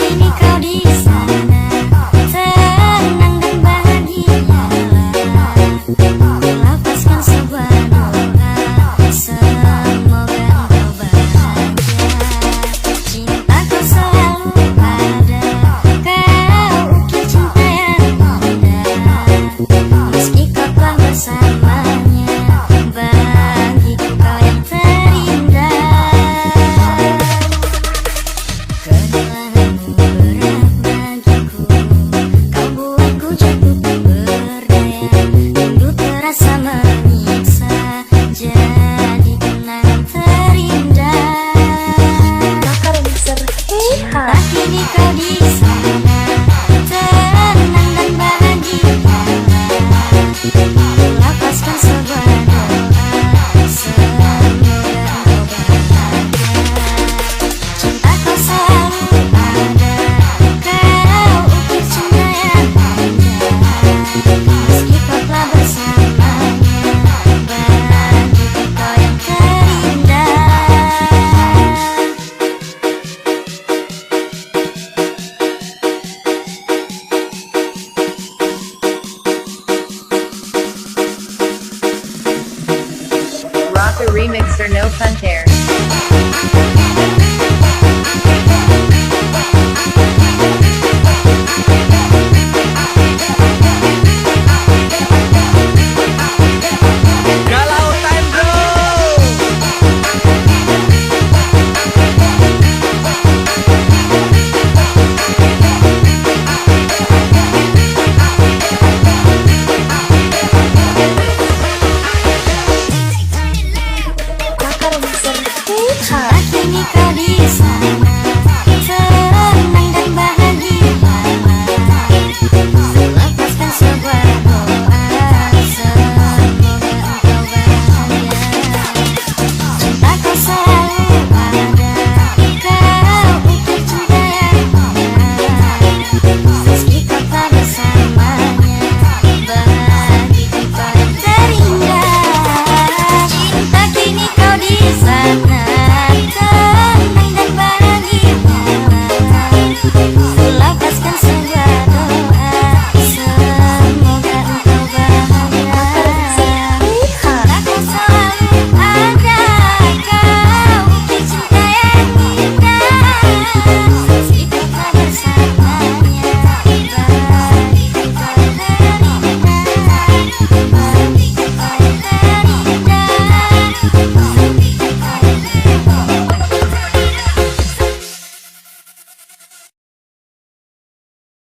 kini kau di sana, tenang dan bahagia. Lapaskan sebuah doa, semoga kau bahagia. Cintaku selalu ada, kau ukir cinta yang indah. Meski kau telah bersamanya, bagiku kau yang terindah. Kehilanganmu berat bagiku, kau buatku jatuh tak berdaya. Rindu terasa menyiksa, jadi kenangan terindah. Kakak remixer. Cinta kini kau di sana, tenang dan bahagia. Lapaskan sebuah doa, semoga kau bahagia. Cintaku selalu ada, kau ukir cinta yang indah. Meski kau telah bersamanya, bagiku kau yang terindah. Rock a remixer no punte.